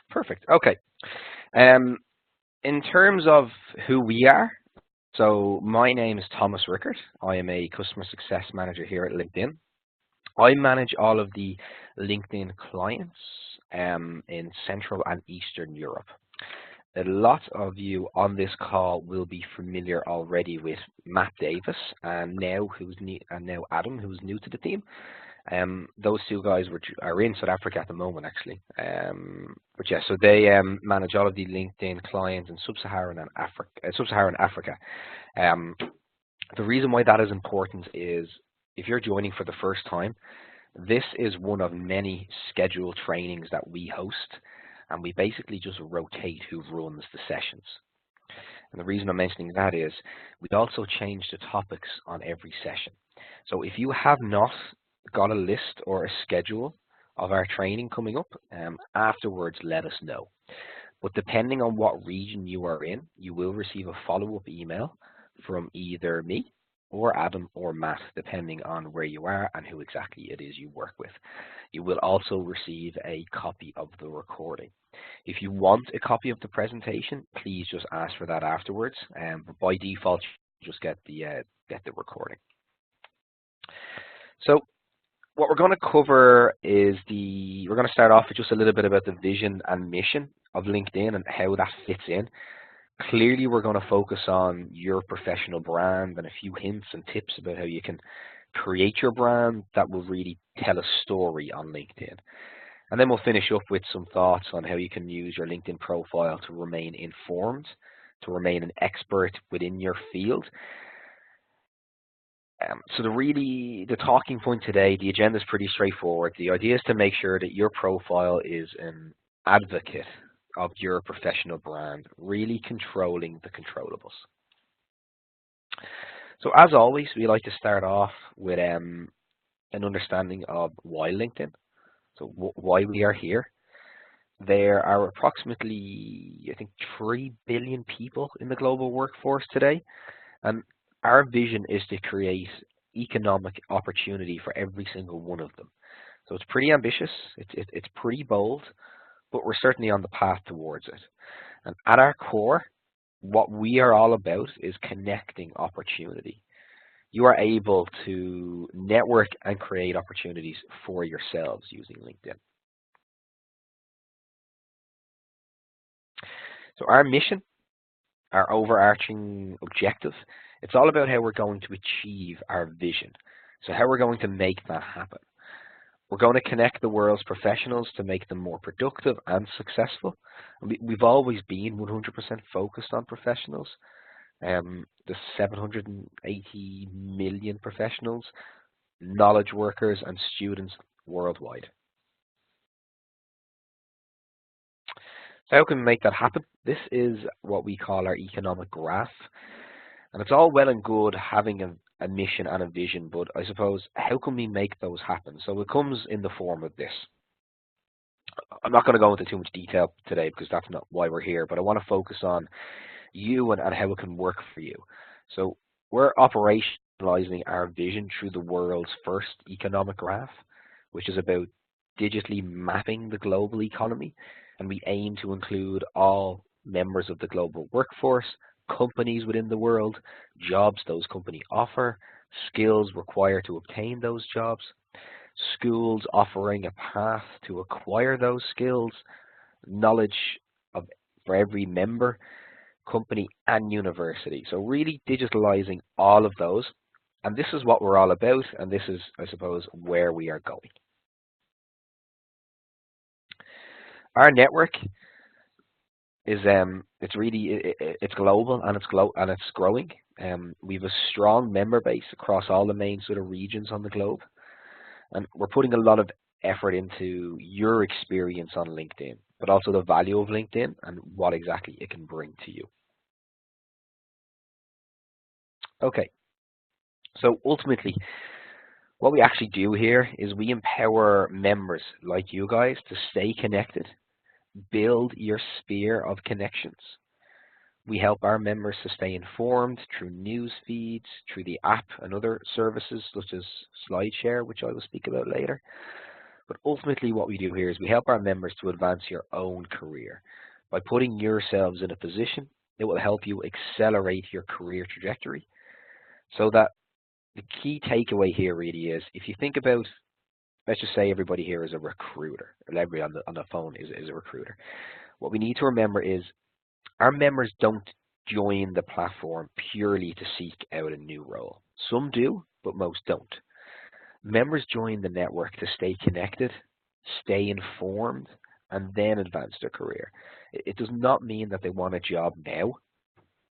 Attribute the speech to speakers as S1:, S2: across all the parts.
S1: Perfect. Okay. Um, in terms of who we are, so my name is Thomas Rickert. I am a customer success manager here at LinkedIn. I manage all of the LinkedIn clients in Central and Eastern Europe. A lot of you on this call will be familiar already with Matt Davis and now who's new, and now Adam, who's new to the team. Those two guys are in South Africa at the moment, actually. But yeah, so they manage all of the LinkedIn clients in Sub-Saharan Africa. Um, the reason why that is important is if you're joining for the first time, this is one of many scheduled trainings that we host, and we basically just rotate who runs the sessions. And the reason I'm mentioning that is we also change the topics on every session. So if you have not got a list or a schedule of our training coming up, afterwards let us know. But depending on what region you are in, you will receive a follow-up email from either me or Adam or Matt, depending on where you are and who exactly it is you work with. You will also receive a copy of the recording. If you want a copy of the presentation, please just ask for that afterwards. But by default, you just get the recording. So what we're going to cover is we're going to start off with just a little bit about the vision and mission of LinkedIn and how that fits in. Clearly, we're going to focus on your professional brand and a few hints and tips about how you can create your brand that will really tell a story on LinkedIn. And then we'll finish up with some thoughts on how you can use your LinkedIn profile to remain informed, to remain an expert within your field. So the talking point today, the agenda is pretty straightforward. The idea is to make sure that your profile is an advocate of your professional brand, really controlling the controllables. So as always, we like to start off with an understanding of why LinkedIn, so why we are here. There are approximately, I think, 3 billion people in the global workforce today, and our vision is to create economic opportunity for every single one of them. So it's pretty ambitious, it's pretty bold, but we're certainly on the path towards it. And at our core, what we are all about is connecting opportunity. You are able to network and create opportunities for yourselves using LinkedIn. So our mission, our overarching objective, it's all about how we're going to achieve our vision. So how we're going to make that happen. We're going to connect the world's professionals to make them more productive and successful. We've always been 100% focused on professionals. The 780 million professionals, knowledge workers, and students worldwide. So how can we make that happen? This is what we call our economic graph. And it's all well and good having a mission and a vision, but I suppose, how can we make those happen? So it comes in the form of this. I'm not going to go into too much detail today because that's not why we're here, but I want to focus on you and how it can work for you. So we're operationalizing our vision through the world's first economic graph, which is about digitally mapping the global economy, and we aim to include all members of the global workforce, companies within the world, jobs those companies offer, skills required to obtain those jobs, schools offering a path to acquire those skills, knowledge for every member, company and university. So really digitalizing all of those. And this is what we're all about, and this is, I suppose, where we are going. Our network is it's global and it's growing. We have a strong member base across all the main sort of regions on the globe, and we're putting a lot of effort into your experience on LinkedIn, but also the value of LinkedIn and what exactly it can bring to you. Okay, so ultimately, what we actually do here is we empower members like you guys to stay connected, build your sphere of connections. We help our members to stay informed through news feeds, through the app and other services such as SlideShare, which I will speak about later. But ultimately what we do here is we help our members to advance your own career. By putting yourselves in a position, it will help you accelerate your career trajectory. So that the key takeaway here really is, if you think about, let's just say everybody here is a recruiter, or everybody on the phone is a recruiter. What we need to remember is our members don't join the platform purely to seek out a new role. Some do, but most don't. Members join the network to stay connected, stay informed, and then advance their career. It does not mean that they want a job now,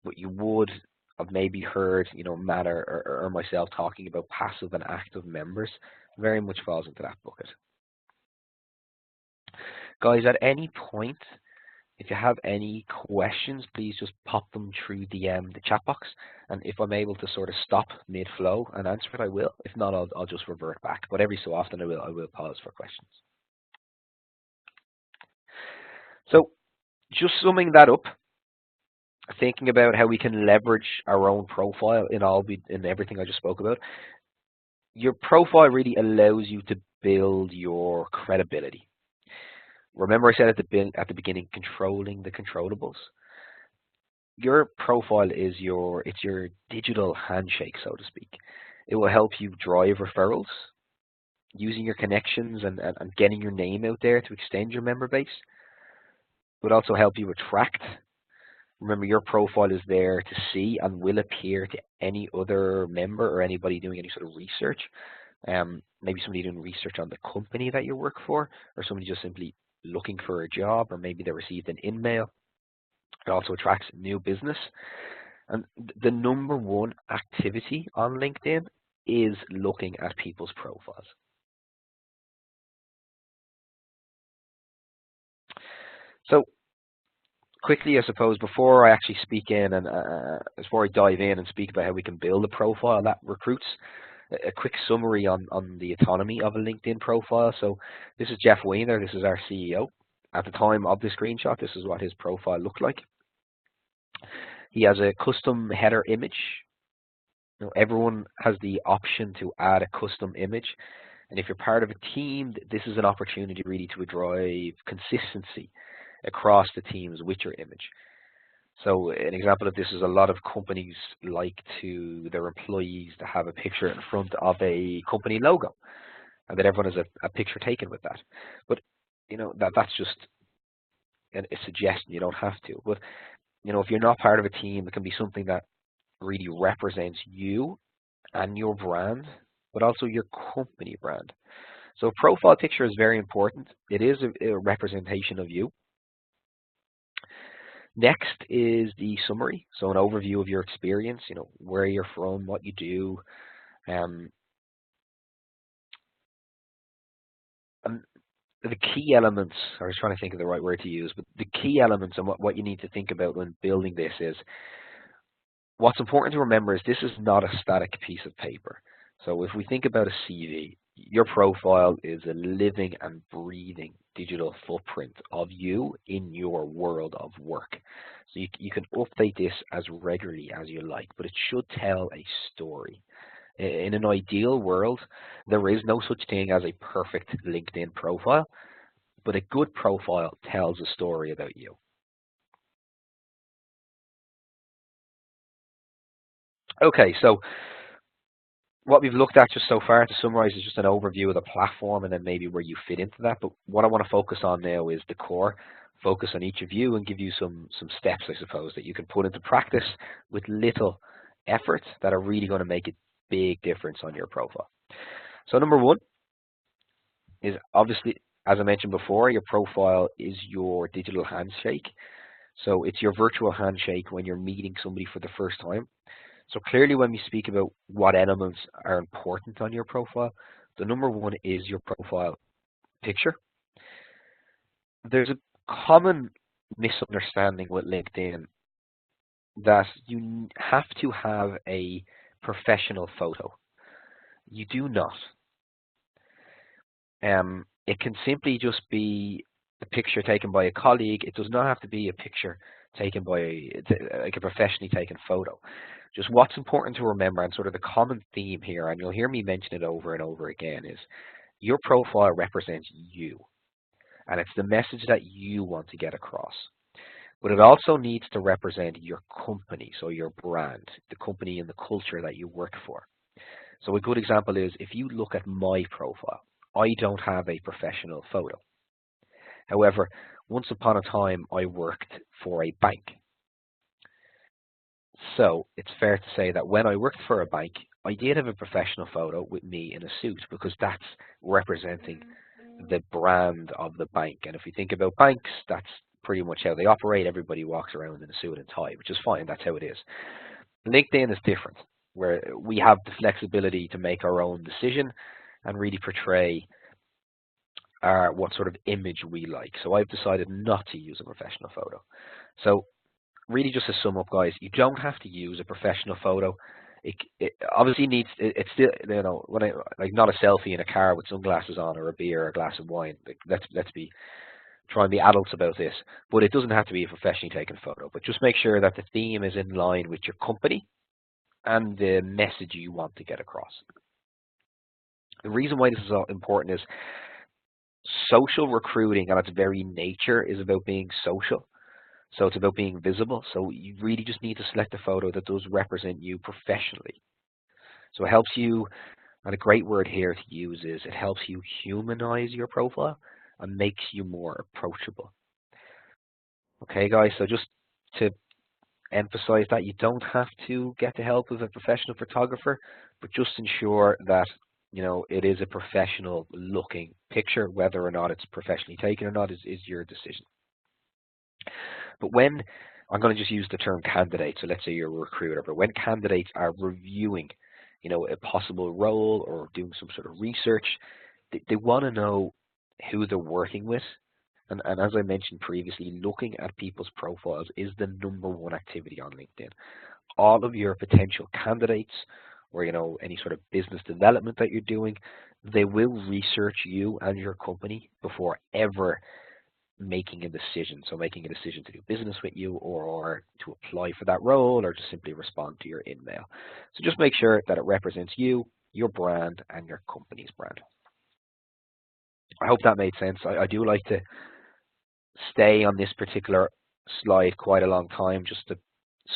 S1: but you would have maybe heard, Matt or myself talking about passive and active members. Very much falls into that bucket. Guys, at any point, if you have any questions, please just pop them through the chat box, and if I'm able to sort of stop mid-flow and answer it, I will. If not, I'll just revert back. But every so often, I will pause for questions. So, just summing that up, thinking about how we can leverage our own profile in everything I just spoke about. Your profile really allows you to build your credibility. Remember I said at the beginning, controlling the controllables. Your profile is your digital handshake, so to speak. It will help you drive referrals, using your connections and getting your name out there to extend your member base. It would also help you attract. Remember, your profile is there to see and will appear to any other member or anybody doing any sort of research. Maybe somebody doing research on the company that you work for, or somebody just simply looking for a job, or maybe they received an email. It also attracts new business. And the number one activity on LinkedIn is looking at people's profiles. So quickly, I suppose, before I actually speak in and before I dive in and speak about how we can build a profile that recruits, a quick summary on the autonomy of a LinkedIn profile. So this is Jeff Weiner, this is our CEO. At the time of the screenshot, this is what his profile looked like. He has a custom header image. Everyone has the option to add a custom image. And if you're part of a team, this is an opportunity really to drive consistency across the teams with your image. So an example of this is a lot of companies like their employees to have a picture in front of a company logo, and that everyone has a picture taken with that. But that's just a suggestion. You don't have to. But if you're not part of a team, it can be something that really represents you and your brand, but also your company brand. So a profile picture is very important. It is a representation of you. Next is the summary, so an overview of your experience, where you're from, what you do. And the key elements, I was trying to think of the right word to use, but the key elements and what you need to think about when building this is, what's important to remember is this is not a static piece of paper. So if we think about a CV, your profile is a living and breathing digital footprint of you in your world of work. So you can update this as regularly as you like, but it should tell a story. In an ideal world, there is no such thing as a perfect LinkedIn profile, but a good profile tells a story about you. Okay, so what we've looked at just so far, to summarize, is just an overview of the platform and then maybe where you fit into that. But what I want to focus on now is the core, focus on each of you and give you some steps, I suppose, that you can put into practice with little effort that are really going to make a big difference on your profile. So number one is, obviously, as I mentioned before, your profile is your digital handshake. So it's your virtual handshake when you're meeting somebody for the first time. So clearly, when we speak about what elements are important on your profile, the number one is your profile picture. There's a common misunderstanding with LinkedIn that you have to have a professional photo. You do not. It can simply just be a picture taken by a colleague. It does not have to be a picture taken by like a professionally taken photo. Just what's important to remember, and sort of the common theme here, and you'll hear me mention it over and over again, is your profile represents you, and it's the message that you want to get across. But it also needs to represent your company, so your brand, the company and the culture that you work for. So a good example is if you look at my profile, I don't have a professional photo. However, once upon a time, I worked for a bank. So it's fair to say that when I worked for a bank, I did have a professional photo with me in a suit because that's representing the brand of the bank. And if you think about banks, that's pretty much how they operate. Everybody walks around in a suit and tie, which is fine. That's how it is. LinkedIn is different, where we have the flexibility to make our own decision and really portray what sort of image we like. So I've decided not to use a professional photo. So really just to sum up, guys, you don't have to use a professional photo. It obviously needs, it's still, when I, like not a selfie in a car with sunglasses on or a beer or a glass of wine. Like, let's be, try and be adults about this. But it doesn't have to be a professionally taken photo. But just make sure that the theme is in line with your company and the message you want to get across. The reason why this is important is social recruiting at its very nature is about being social. So it's about being visible. So you really just need to select a photo that does represent you professionally. So it helps you, and a great word here to use is it helps you humanize your profile and makes you more approachable. Okay, guys, so just to emphasize that you don't have to get the help of a professional photographer, but just ensure that it is a professional looking picture. Whether or not it's professionally taken or not is your decision. But when, I'm going to just use the term candidate, so let's say you're a recruiter, but when candidates are reviewing, a possible role or doing some sort of research, they want to know who they're working with. And as I mentioned previously, looking at people's profiles is the #1 activity on LinkedIn. All of your potential candidates or, any sort of business development that you're doing, they will research you and your company before ever making a decision. So making a decision to do business with you or to apply for that role or to simply respond to your email. So just make sure that it represents you, your brand, and your company's brand. I hope that made sense. I do like to stay on this particular slide quite a long time just to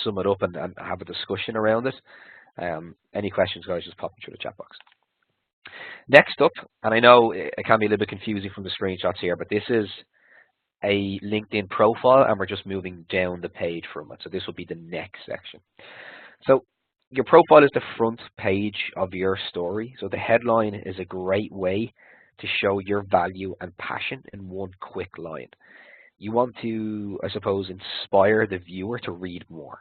S1: sum it up and have a discussion around it. Any questions, guys, just pop them through the chat box. Next up, and I know it can be a little bit confusing from the screenshots here, but this is a LinkedIn profile and we're just moving down the page from it. So this will be the next section. So your profile is the front page of your story. So the headline is a great way to show your value and passion in one quick line. You want to, I suppose, inspire the viewer to read more.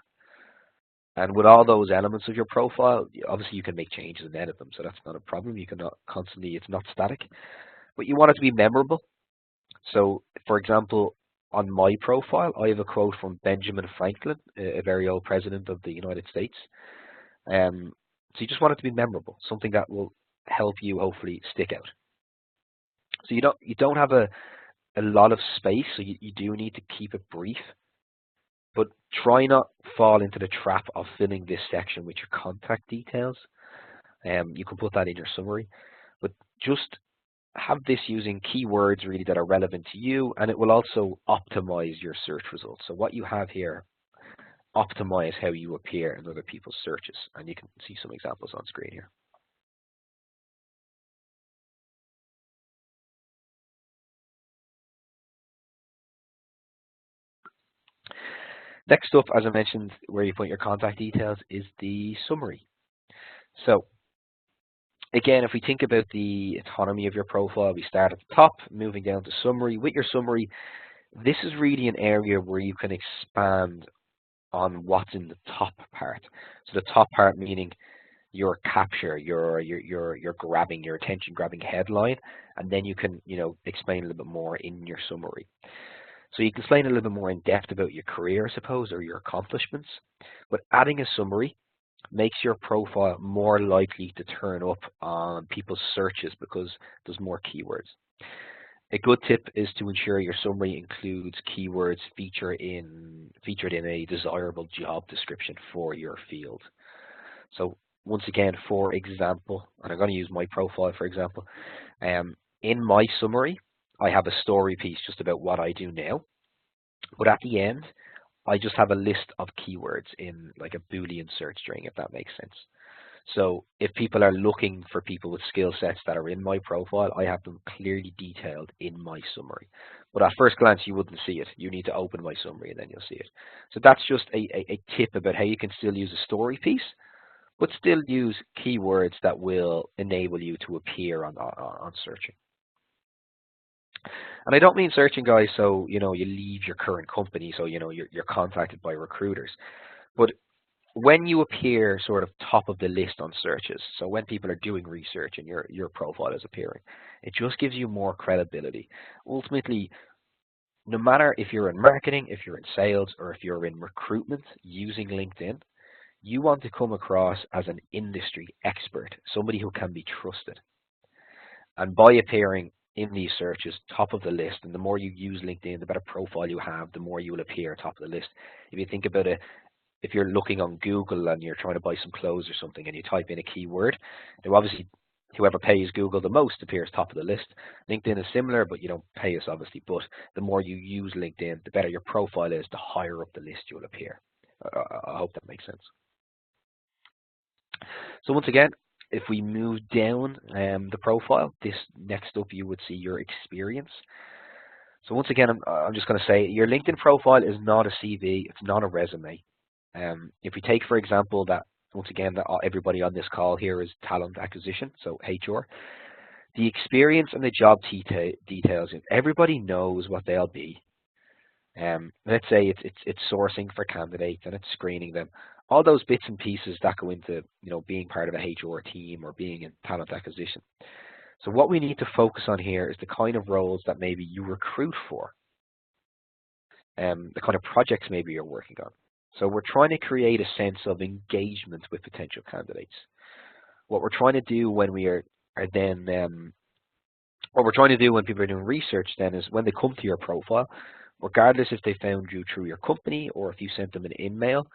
S1: And with all those elements of your profile, obviously you can make changes and edit them, so that's not a problem. You can constantly, it's not static, but you want it to be memorable. So, for example, on my profile, I have a quote from Benjamin Franklin, a very old president of the United States. So you just want it to be memorable, something that will help you hopefully stick out. So you don't have a lot of space, so you do need to keep it brief. But try not fall into the trap of filling this section with your contact details. You can put that in your summary, but just have this using keywords really that are relevant to you, and it will also optimize your search results. So what you have here, optimize how you appear in other people's searches, and you can see some examples on screen here. Next up, as I mentioned, where you put your contact details is the summary. So again, if we think about the autonomy of your profile, we start at the top, moving down to summary. With your summary, this is really an area where you can expand on what's in the top part. So the top part meaning your capture, your grabbing, your attention grabbing headline, and then you can, explain a little bit more in your summary. So you can explain a little bit more in depth about your career, I suppose, or your accomplishments. But adding a summary makes your profile more likely to turn up on people's searches because there's more keywords. A good tip is to ensure your summary includes keywords featured in a desirable job description for your field. So once again, for example, and I'm going to use my profile for example, in my summary, I have a story piece just about what I do now, but at the end, I just have a list of keywords in like a Boolean search string, if that makes sense. So if people are looking for people with skill sets that are in my profile, I have them clearly detailed in my summary. But at first glance, you wouldn't see it. You need to open my summary and then you'll see it. So that's just a tip about how you can still use a story piece, but still use keywords that will enable you to appear on searching. And I don't mean searching, guys, so you leave your current company, so you're contacted by recruiters. But when you appear sort of top of the list on searches, so when people are doing research and your profile is appearing, it just gives you more credibility. Ultimately, no matter if you're in marketing, if you're in sales, or if you're in recruitment using LinkedIn, you want to come across as an industry expert, somebody who can be trusted. And by appearing in these searches, top of the list, and the more you use LinkedIn, the better profile you have, the more you will appear top of the list. If you think about it, if you're looking on Google and you're trying to buy some clothes or something and you type in a keyword, now obviously whoever pays Google the most appears top of the list. LinkedIn is similar, but you don't pay us obviously. But the more you use LinkedIn, the better your profile is, the higher up the list you'll appear. I hope that makes sense. So once again, if we move down the profile, this next up you would see your experience. So once again, I'm just going to say your LinkedIn profile is not a CV, it's not a resume. If we take, for example, that once again that everybody on this call here is talent acquisition, so HR, the experience and the job details, everybody knows what they'll be. Let's say it's sourcing for candidates and it's screening them. All those bits and pieces that go into being part of a HR team or being in talent acquisition. So what we need to focus on here is the kind of roles that maybe you recruit for, the kind of projects maybe you're working on. So we're trying to create a sense of engagement with potential candidates. What we're trying to do when we are then, what we're trying to do when people are doing research then is when they come to your profile, regardless if they found you through your company or if you sent them an email,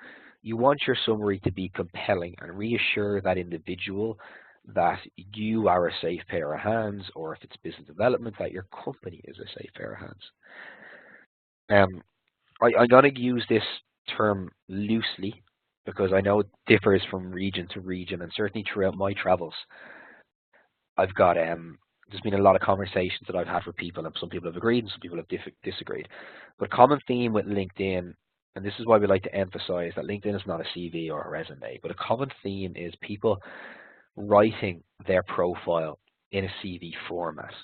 S1: you want your summary to be compelling and reassure that individual that you are a safe pair of hands, or if it's business development, that your company is a safe pair of hands. I'm going to use this term loosely because I know it differs from region to region, and certainly throughout my travels, I've got there's been a lot of conversations that I've had with people, and some people have agreed and some people have disagreed. But a common theme with LinkedIn, and this is why we like to emphasize that LinkedIn is not a CV or a resume, but a common theme is people writing their profile in a CV format.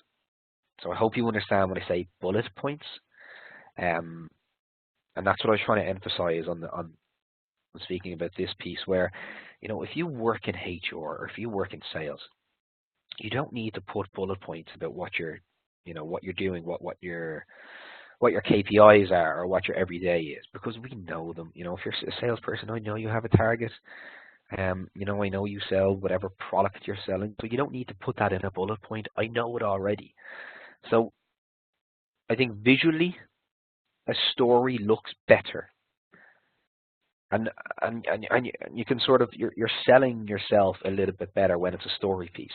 S1: So I hope you understand when I say bullet points. And that's what I was trying to emphasize on speaking about this piece where, if you work in HR or if you work in sales, you don't need to put bullet points about what you're doing, what your KPIs are or what your everyday is, because we know them. If you're a salesperson, I know you have a target. I know you sell whatever product you're selling, so you don't need to put that in a bullet point. I know it already. So I think visually, a story looks better, and you can sort of you're selling yourself a little bit better when it's a story piece.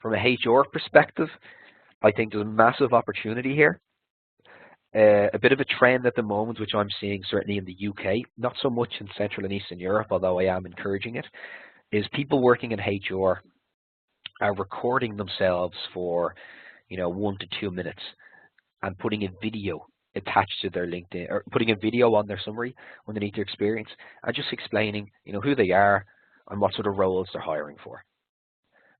S1: From a HR perspective, I think there's a massive opportunity here. A bit of a trend at the moment, which I'm seeing certainly in the UK, not so much in Central and Eastern Europe, although I am encouraging it, is people working in HR are recording themselves for 1 to 2 minutes and putting a video attached to their LinkedIn, or putting a video on their summary underneath their experience, and just explaining who they are and what sort of roles they're hiring for.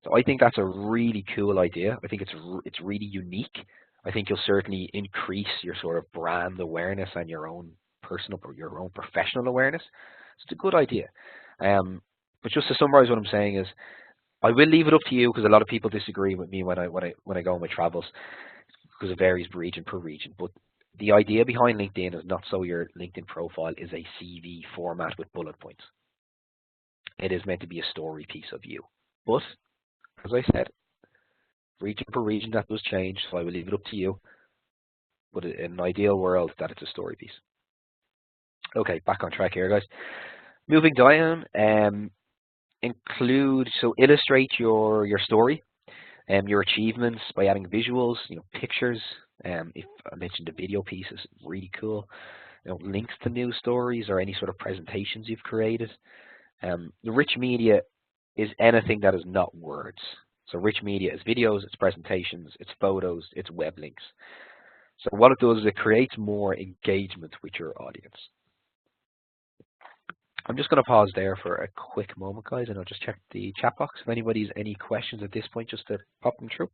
S1: So I think that's a really cool idea. I think it's really unique. I think you'll certainly increase your sort of brand awareness and your own personal, your own professional awareness. So it's a good idea. But just to summarize what I'm saying is, I will leave it up to you because a lot of people disagree with me when I go on my travels, because it varies region per region. But the idea behind LinkedIn is not so your LinkedIn profile is a CV format with bullet points. It is meant to be a story piece of you. But as I said, region per region that does change, so I will leave it up to you. But in an ideal world, that it's a story piece. Okay, back on track here, guys. Moving down, include, so illustrate your story and your achievements by adding visuals, pictures. If I mentioned the video piece is really cool, links to news stories or any sort of presentations you've created. The rich media is anything that is not words. So rich media is videos, it's presentations, it's photos, it's web links. So what it does is it creates more engagement with your audience. I'm just going to pause there for a quick moment, guys, and I'll just check the chat box. If anybody's any questions at this point, just to pop them through.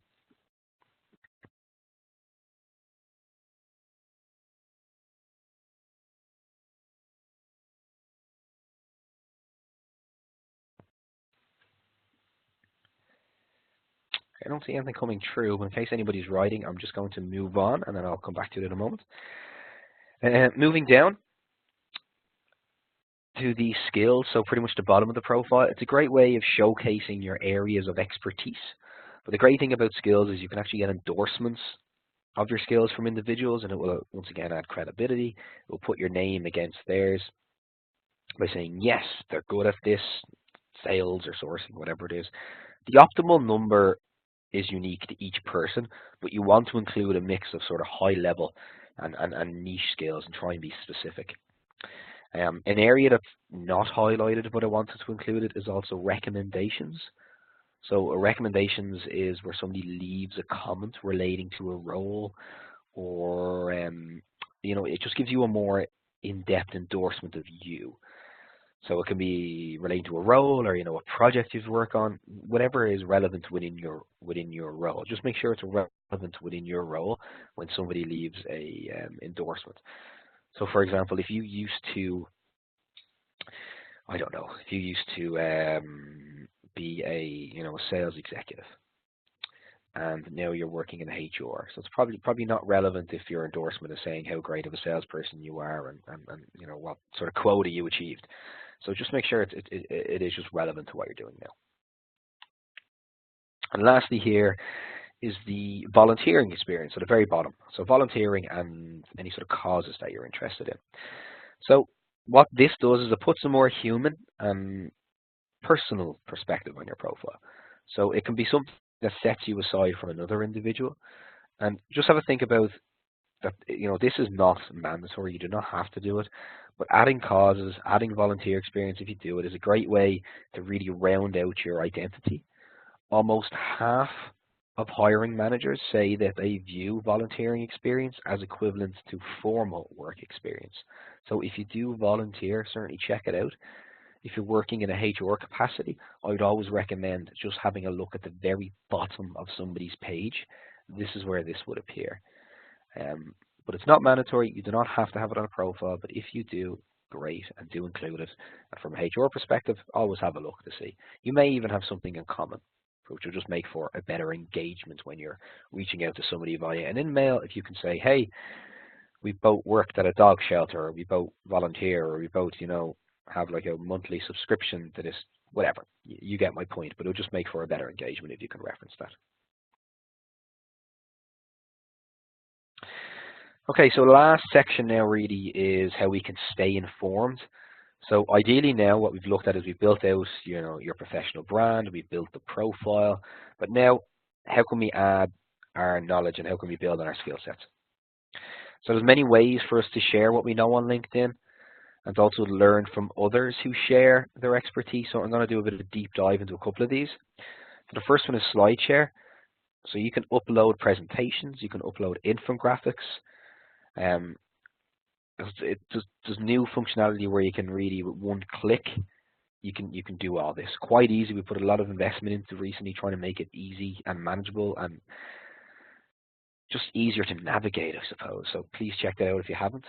S1: I don't see anything coming through, but in case anybody's writing, I'm just going to move on, and then I'll come back to it in a moment. Moving down to the skills, so pretty much the bottom of the profile, it's a great way of showcasing your areas of expertise. But the great thing about skills is you can actually get endorsements of your skills from individuals, and it will once again add credibility. It will put your name against theirs by saying, yes, they're good at this, sales or sourcing, whatever it is. The optimal number is unique to each person, but you want to include a mix of sort of high level and niche skills and try and be specific. An area that's not highlighted, but I wanted to include it, is also recommendations. So recommendations is where somebody leaves a comment relating to a role, or it just gives you a more in-depth endorsement of you. So it can be relating to a role, or a project you've worked on, whatever is relevant within your role. Just make sure it's relevant within your role when somebody leaves a endorsement. So, for example, if you used to, I don't know, if you used to be a sales executive, and now you're working in HR, so it's probably not relevant if your endorsement is saying how great of a salesperson you are and what sort of quota you achieved. So just make sure it is just relevant to what you're doing now. And lastly here is the volunteering experience at the very bottom. So volunteering and any sort of causes that you're interested in. So what this does is it puts a more human and personal perspective on your profile. So it can be something that sets you aside from another individual. And just have a think about that, this is not mandatory. You do not have to do it. But adding causes, adding volunteer experience if you do it is a great way to really round out your identity. Almost half of hiring managers say that they view volunteering experience as equivalent to formal work experience. So if you do volunteer, certainly check it out. If you're working in a HR capacity, I would always recommend just having a look at the very bottom of somebody's page. This is where this would appear. But it's not mandatory. You do not have to have it on a profile, but if you do, great, and do include it. And from a HR perspective, always have a look to see. You may even have something in common, which will just make for a better engagement when you're reaching out to somebody via an email. If you can say, hey, we both worked at a dog shelter, or we both volunteer, or we both, have like a monthly subscription to this, whatever. You get my point, but it'll just make for a better engagement if you can reference that. Okay, so the last section now really is how we can stay informed. So ideally now what we've looked at is we've built out, your professional brand, we've built the profile, but now how can we add our knowledge and how can we build on our skill sets? So there's many ways for us to share what we know on LinkedIn and also learn from others who share their expertise. So I'm going to do a bit of a deep dive into a couple of these. So the first one is SlideShare. So you can upload presentations, you can upload infographics. There's new functionality where you can really, with one click, you can do all this quite easy. We put a lot of investment into recently trying to make it easy and manageable and just easier to navigate, I suppose. So please check that out if you haven't.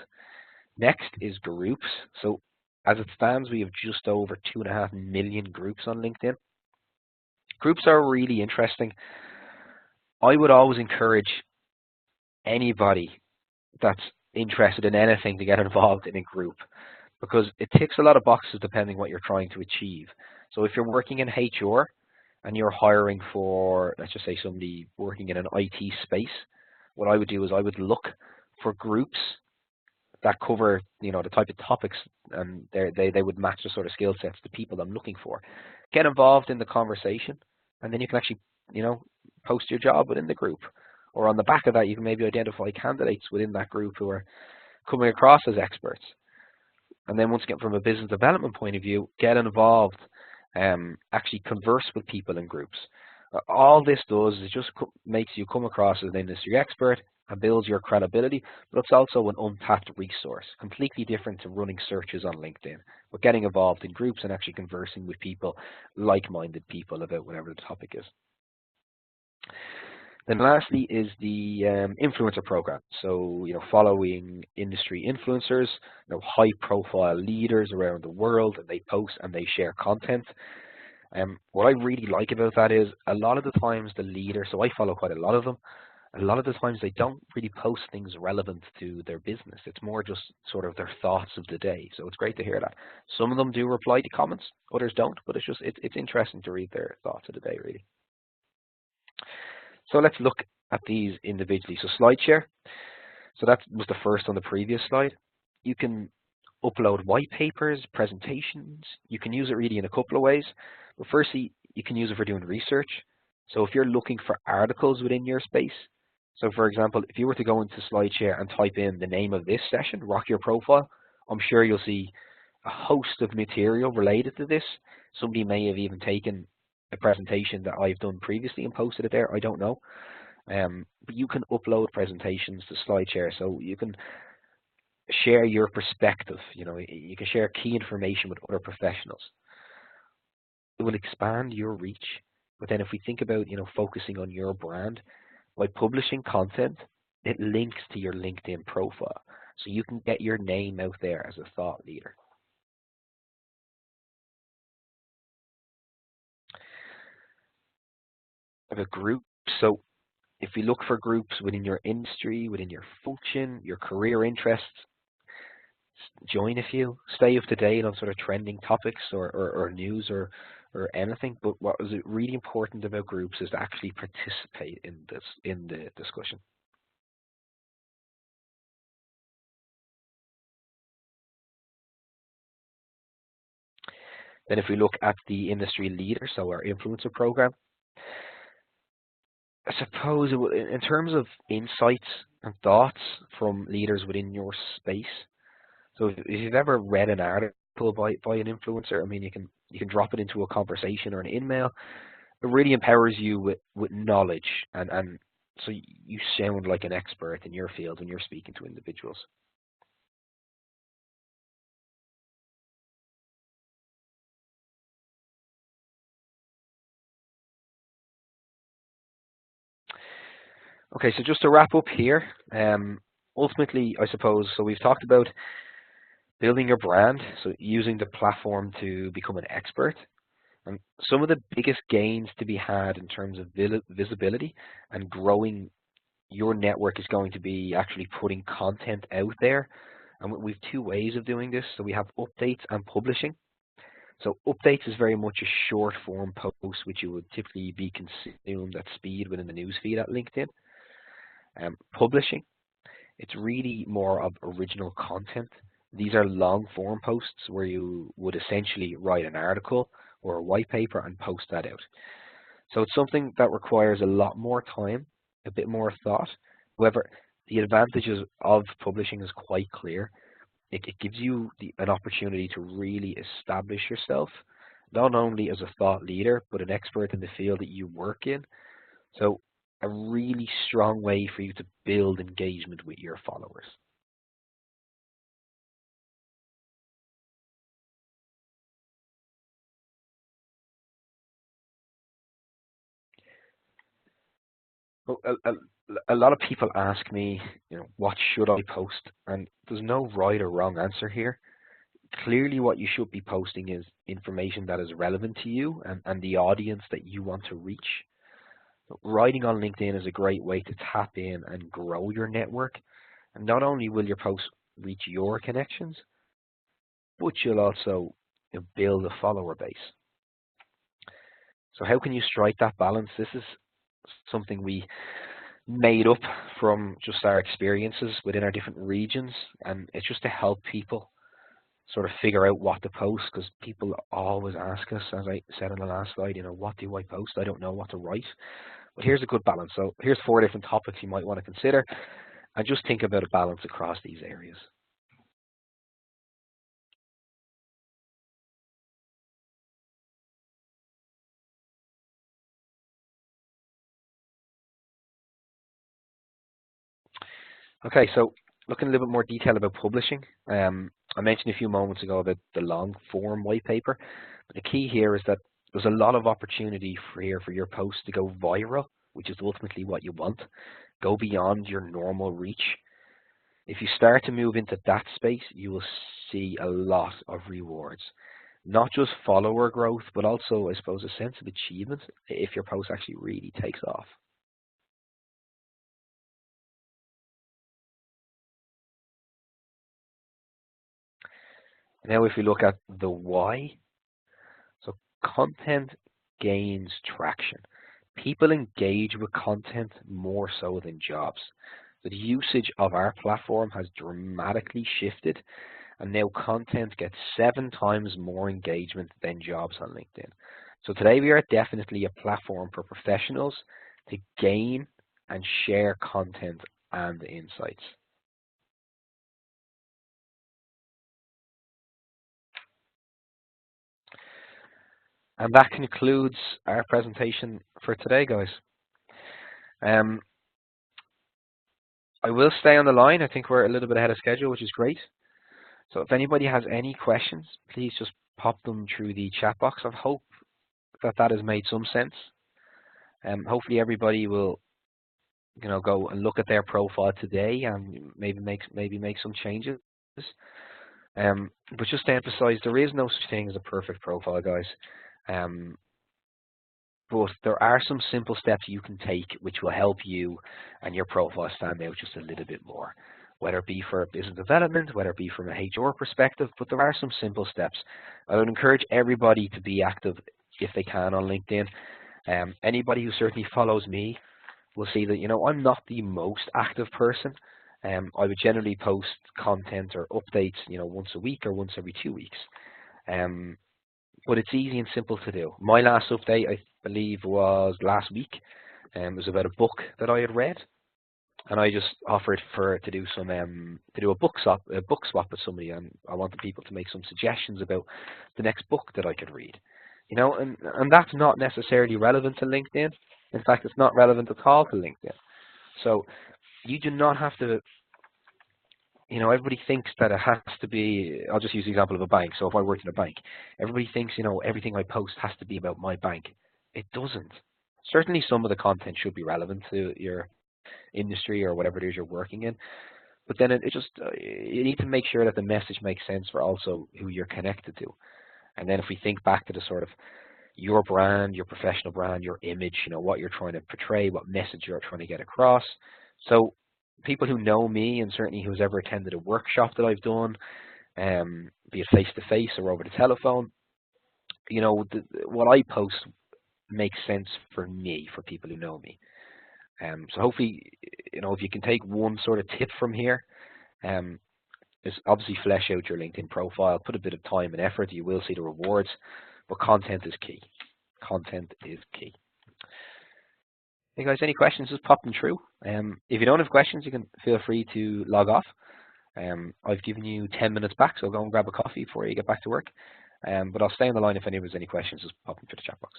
S1: Next is groups. So as it stands, we have just over 2.5 million groups on LinkedIn. Groups are really interesting. I would always encourage anybody that's interested in anything to get involved in a group because it ticks a lot of boxes depending what you're trying to achieve. So if you're working in HR and you're hiring for, let's just say, somebody working in an IT space, what I would do is I would look for groups that cover, the type of topics, and they would match the sort of skill sets, the people I'm looking for. Get involved in the conversation, and then you can actually, post your job within the group. Or on the back of that, you can maybe identify candidates within that group who are coming across as experts. And then once again, from a business development point of view, get involved, actually converse with people in groups. All this does is just makes you come across as an industry expert and builds your credibility, but it's also an untapped resource, completely different to running searches on LinkedIn. But getting involved in groups and actually conversing with people, like-minded people, about whatever the topic is. Then lastly is the influencer program. So, following industry influencers, high-profile leaders around the world, and they post and they share content. What I really like about that is a lot of the times the leader, so I follow quite a lot of them, a lot of the times they don't really post things relevant to their business. It's more just sort of their thoughts of the day. So it's great to hear that. Some of them do reply to comments, others don't, but it's interesting to read their thoughts of the day, really. So let's look at these individually. So SlideShare. So that was the first on the previous slide. You can upload white papers, presentations. You can use it really in a couple of ways. But firstly, you can use it for doing research. So if you're looking for articles within your space, so for example, if you were to go into SlideShare and type in the name of this session, Rock Your Profile, I'm sure you'll see a host of material related to this. Somebody may have even taken a presentation that I've done previously and posted it there. I don't know. But you can upload presentations to SlideShare, so you can share your perspective. You can share key information with other professionals. It will expand your reach. But then if we think about, focusing on your brand, by publishing content, it links to your LinkedIn profile. So you can get your name out there as a thought leader. Of a group. So if you look for groups within your industry, within your function, your career interests, join a few, stay up to date on sort of trending topics or news or anything. But what is really important about groups is to actually participate in the discussion. Then if we look at the industry leader, so our influencer program, I suppose in terms of insights and thoughts from leaders within your space. So if you've ever read an article by an influencer, I mean, you can drop it into a conversation or an email. It really empowers you with knowledge, and so you sound like an expert in your field when you're speaking to individuals. Okay, so just to wrap up here, ultimately, I suppose, so we've talked about building your brand, so using the platform to become an expert. And some of the biggest gains to be had in terms of visibility and growing your network is going to be actually putting content out there. And we have two ways of doing this. So we have updates and publishing. So updates is very much a short form post, which you would typically be consumed at speed within the newsfeed at LinkedIn. Publishing, it's really more of original content. These are long form posts where you would essentially write an article or a white paper and post that out. So it's something that requires a lot more time, a bit more thought. However, the advantages of publishing is quite clear. It gives you an opportunity to really establish yourself, not only as a thought leader, but an expert in the field that you work in. So a really strong way for you to build engagement with your followers. Well, a lot of people ask me, what should I post? And there's no right or wrong answer here. Clearly what you should be posting is information that is relevant to you and the audience that you want to reach. Writing on LinkedIn is a great way to tap in and grow your network. And not only will your posts reach your connections, but you'll also build a follower base. So how can you strike that balance? This is something we made up from just our experiences within our different regions, and it's just to help people sort of figure out what to post, because people always ask us, as I said on the last slide, what do I post? I don't know what to write. But here's a good balance. So here's 4 different topics you might want to consider, and just think about a balance across these areas. Okay, so looking a little bit more detail about publishing. I mentioned a few moments ago about the long form white paper. But the key here is that there's a lot of opportunity for your post to go viral, which is ultimately what you want. Go beyond your normal reach. If you start to move into that space, you will see a lot of rewards. Not just follower growth, but also, I suppose, a sense of achievement if your post actually really takes off. Now, if we look at the why, so content gains traction. People engage with content more so than jobs. So the usage of our platform has dramatically shifted, and now content gets 7 times more engagement than jobs on LinkedIn. So today we are definitely a platform for professionals to gain and share content and insights. And that concludes our presentation for today, guys. Um, I will stay on the line. I think we're a little bit ahead of schedule, which is great. So if anybody has any questions, please just pop them through the chat box. I hope that that has made some sense. Hopefully everybody will, go and look at their profile today and maybe make some changes. But just to emphasize, there is no such thing as a perfect profile, guys. Um, but there are some simple steps you can take which will help you and your profile stand out just a little bit more, whether it be for business development, whether it be from a HR perspective, but there are some simple steps. I would encourage everybody to be active if they can on LinkedIn. Anybody who certainly follows me will see that, I'm not the most active person. I would generally post content or updates, once a week or once every 2 weeks. Um, but it's easy and simple to do. My last update, I believe, was last week. It was about a book that I had read, and I just offered to do a book swap with somebody, and I wanted people to make some suggestions about the next book that I could read. And that's not necessarily relevant to LinkedIn. In fact, it's not relevant at all to LinkedIn. So you do not have to, everybody thinks that it has to be, I'll just use the example of a bank. So if I worked in a bank, everybody thinks, everything I post has to be about my bank. It doesn't. Certainly some of the content should be relevant to your industry or whatever it is you're working in. But then it just, you need to make sure that the message makes sense for also who you're connected to. And then if we think back to the sort of your brand, your professional brand, your image, what you're trying to portray, what message you're trying to get across. So people who know me, and certainly who's ever attended a workshop that I've done, be it face to face or over the telephone, what I post makes sense for me, for people who know me. So hopefully, if you can take one sort of tip from here, um, is obviously flesh out your LinkedIn profile, put a bit of time and effort, you will see the rewards, but content is key. Content is key. Hey guys, any questions, just pop them through. If you don't have questions, you can feel free to log off. I've given you 10 minutes back, so go and grab a coffee before you get back to work. But I'll stay on the line if anyone has any questions, just pop them through the chat box.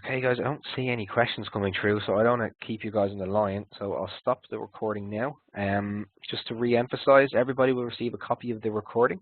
S1: Okay guys, I don't see any questions coming through, so I don't want to keep you guys on the line, so I'll stop the recording now. Just to re-emphasize, everybody will receive a copy of the recording.